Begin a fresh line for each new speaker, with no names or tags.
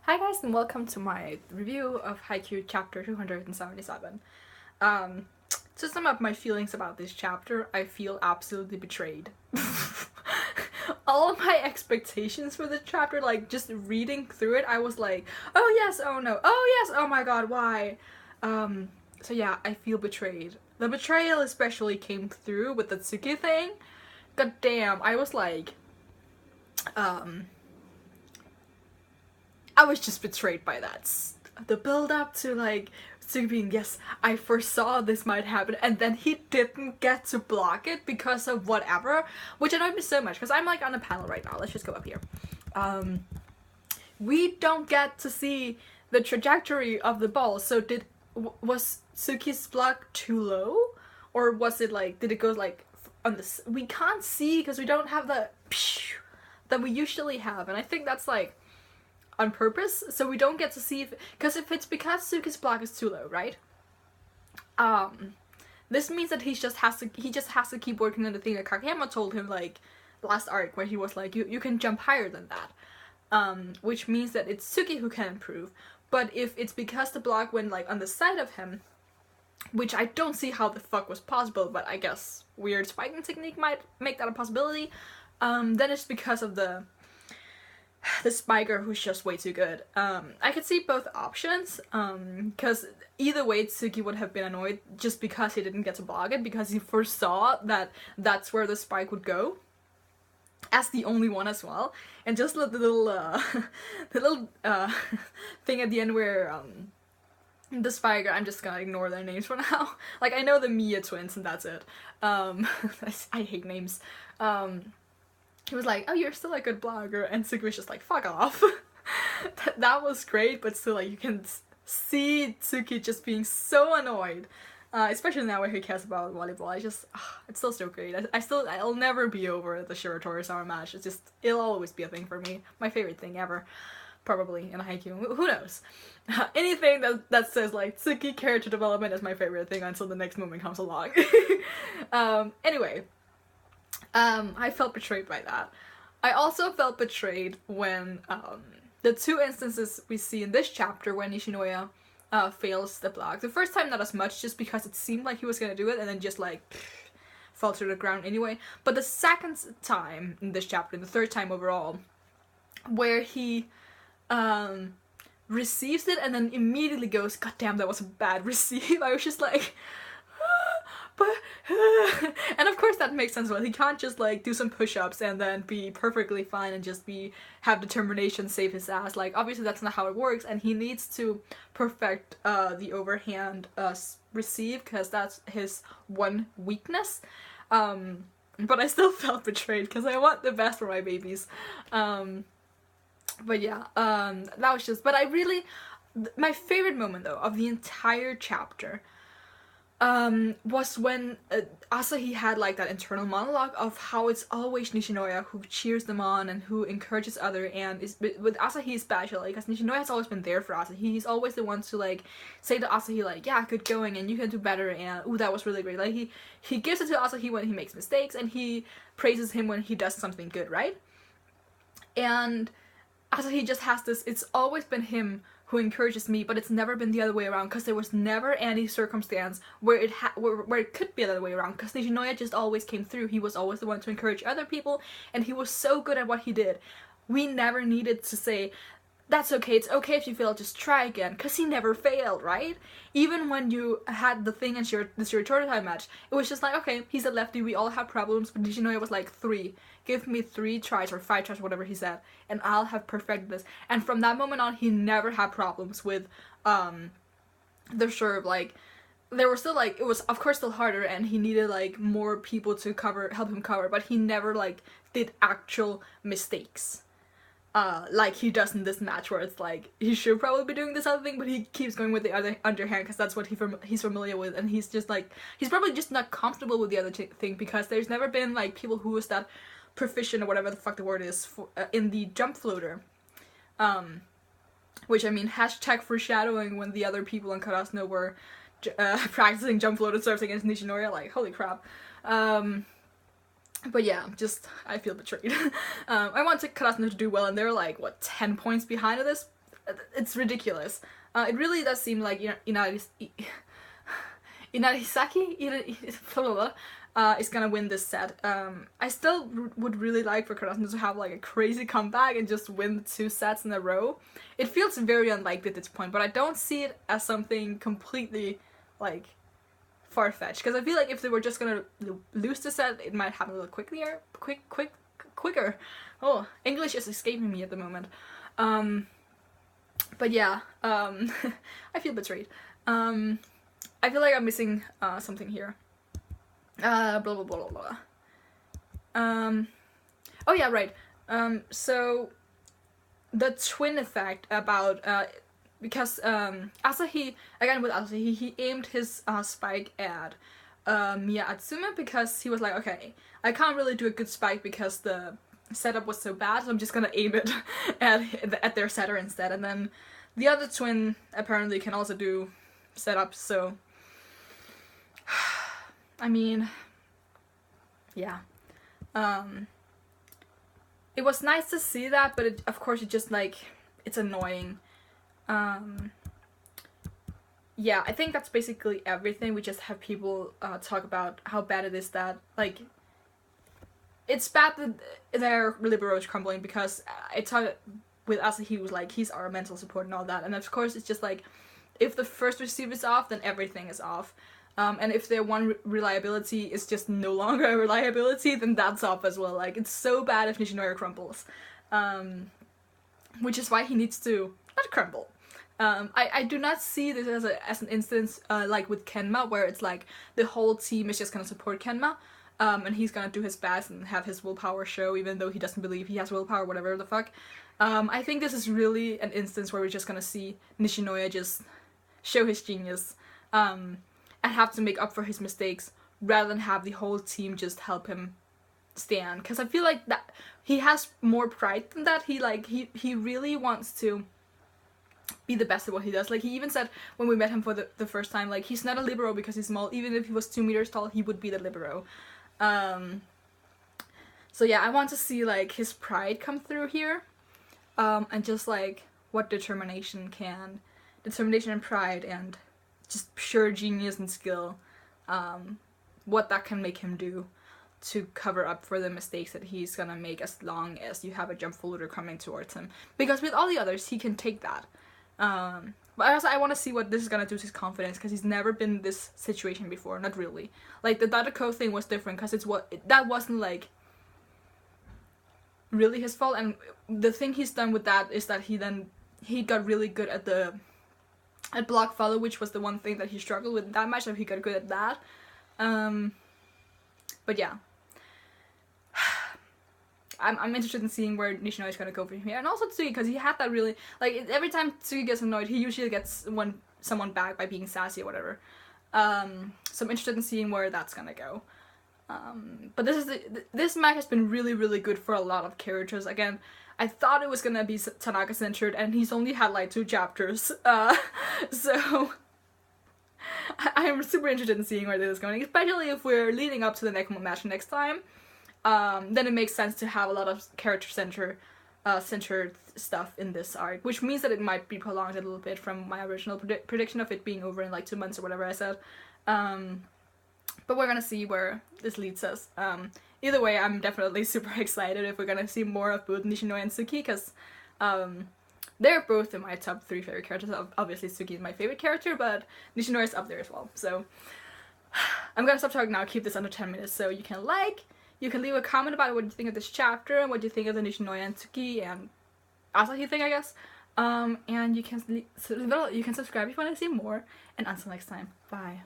Hi guys and welcome to my review of Haikyuu chapter 277. To sum up my feelings about this chapter, I feel absolutely betrayed. All of my expectations for this chapter, like just reading through it, I was like, oh yes, oh no, oh yes, oh my god, why? So yeah, I feel betrayed. The betrayal especially came through with the Tsuki thing. God damn, I was like, I was just betrayed by that. The build up to like Tsuki being, yes, I foresaw this might happen, and then he didn't get to block it because of whatever, which annoyed me so much because I'm like on a panel right now. Let's just go up here. We don't get to see the trajectory of the ball. So was Tsuki's block too low, or was it like, did it go like on this? We can't see because we don't have the that we usually have, and I think that's like on purpose, so we don't get to see if, because if it's because Tsuki's block is too low, right? This means that he just has to keep working on the thing that Kakeyama told him like last arc, where he was like, you can jump higher than that, which means that it's Tsuki who can improve. But if it's because the block went like on the side of him, which I don't see how the fuck was possible, but I guess weird spiking technique might make that a possibility, then it's because of the spiker who's just way too good. I could see both options, because either way Tsuki would have been annoyed just because he didn't get to block it, because he foresaw that that's where the spike would go as the only one as well. And just the little thing at the end where the spiker, I'm just gonna ignore their names for now. Like, I know the Mia twins and that's it. I hate names. He was like, oh, you're still a good blogger, and Tsuki was just like, fuck off. that was great, but still, like, you can see Tsuki just being so annoyed, especially now where he cares about volleyball. It's still so great. I'll never be over the Shiratori Summer match. It'll always be a thing for me. My favorite thing ever, probably, in a Haikyuu. Who knows? Anything that says, like, Tsuki character development is my favorite thing until the next moment comes along. Anyway. I felt betrayed by that. I also felt betrayed when the two instances we see in this chapter when Nishinoya fails the block. The first time not as much, just because it seemed like he was gonna do it and then just like fell to the ground anyway. But the second time in this chapter, and the third time overall, where he receives it and then immediately goes, god damn, that was a bad receive. I was just like, but and of course that makes sense. Well, he can't just like do some push-ups and then be perfectly fine and just have determination save his ass. Like, obviously that's not how it works, and he needs to perfect the overhand receive, because that's his one weakness. But I still felt betrayed because I want the best for my babies. But yeah, that was just, but I really, my favorite moment though of the entire chapter was when Asahi had like that internal monologue of how it's always Nishinoya who cheers them on and who encourages other, and with Asahi especially, because Nishinoya has always been there for Asahi. He's always the one to like say to Asahi like, yeah, good going, and you can do better, and ooh, that was really great. Like, he gives it to Asahi when he makes mistakes, and he praises him when he does something good, right? And Asahi just has this, it's always been him who encourages me, but it's never been the other way around, because there was never any circumstance where it could be the other way around, because Nishinoya just always came through. He was always the one to encourage other people, and he was so good at what he did. We never needed to say, that's okay, it's okay if you fail, just try again, because he never failed, right? Even when you had the thing in the Shiratori time match, it was just like, okay, he's a lefty, we all have problems, but Nishinoya was like, 3. Give me 3 tries or 5 tries, whatever he said, and I'll have perfected this. And from that moment on, he never had problems with the serve. Like, there were still like, it was of course still harder, and he needed like more people to help him cover, but he never like did actual mistakes. Like he does in this match, where it's like, he should probably be doing this other thing, but he keeps going with the other underhand because that's what he's familiar with, and he's just like, he's probably just not comfortable with the other thing, because there's never been like people who was that proficient, or whatever the fuck the word is, for, in the jump floater. Which, I mean, hashtag foreshadowing when the other people in Karasuno were practicing jump floated serves against Nishinoya, like, holy crap. But yeah, I feel betrayed. I wanted Karasuno to do well, and they're like, what, 10 points behind of this? it's ridiculous. It really does seem like Inarisaki is gonna win this set. I still would really like for Karasuno to have like a crazy comeback and just win 2 sets in a row. It feels very unlikely at this point, but I don't see it as something completely like far-fetched, because I feel like if they were just gonna lose the set, it might happen a little quicker. Oh, English is escaping me at the moment. But yeah, I feel betrayed. I feel like I'm missing something here. Blah blah blah blah blah. Oh yeah, right. So the twin effect about because Asahi, again with Asahi, he aimed his spike at Miya Atsume, because he was like, okay, I can't really do a good spike because the setup was so bad, so I'm just gonna aim it at their setter instead. And then the other twin apparently can also do setups, so I mean, yeah. It was nice to see that, but of course it just like, it's annoying. Yeah, I think that's basically everything. We just have people talk about how bad it is that, like, it's bad that their libero is crumbling, because I talked with Asa, he was like, he's our mental support and all that, and of course it's just like, if the first receive is off, then everything is off. And if their one reliability is just no longer a reliability, then that's off as well. Like, it's so bad if Nishinoya crumbles. Which is why he needs to not crumble. I do not see this as an instance like with Kenma, where it's like the whole team is just gonna support Kenma, and he's gonna do his best and have his willpower show, even though he doesn't believe he has willpower, whatever the fuck. I think this is really an instance where we're just gonna see Nishinoya just show his genius, and have to make up for his mistakes, rather than have the whole team just help him stand. Because I feel like that he has more pride than that. He really wants to be the best at what he does. Like, he even said when we met him for the first time, like, he's not a libero because he's small. Even if he was 2 meters tall, he would be the libero. So yeah, I want to see like his pride come through here, and just like what determination and pride and just pure genius and skill, what that can make him do to cover up for the mistakes that he's gonna make, as long as you have a jump full looter coming towards him. Because with all the others, he can take that. But also I want to see what this is gonna do to his confidence, because he's never been in this situation before. Not really. Like, the Dadako thing was different, because that wasn't like really his fault, and the thing he's done with that is that he got really good at block follow, which was the one thing that he struggled with that much, so he got good at that. But yeah, I'm interested in seeing where Nishinoya is gonna go from here, and also Tsuki, because he had that really, like, every time Tsuki gets annoyed, he usually gets someone back by being sassy or whatever. So I'm interested in seeing where that's gonna go. But this match has been really, really good for a lot of characters. Again, I thought it was gonna be Tanaka centered, and he's only had like 2 chapters. So I'm super interested in seeing where this is going, especially if we're leading up to the next match next time. Then it makes sense to have a lot of character centered stuff in this arc, which means that it might be prolonged a little bit from my original prediction of it being over in like 2 months or whatever I said. But we're gonna see where this leads us. Either way, I'm definitely super excited if we're gonna see more of both Nishinoya and Tsuki, because they're both in my top 3 favorite characters. Obviously, Tsuki is my favorite character, but Nishinoya is up there as well. So I'm gonna stop talking now, keep this under 10 minutes, so you can leave a comment about what you think of this chapter, and what you think of the Nishinoya and Tsuki and Asahi thing, I guess. And you can subscribe if you want to see more, and until next time, bye.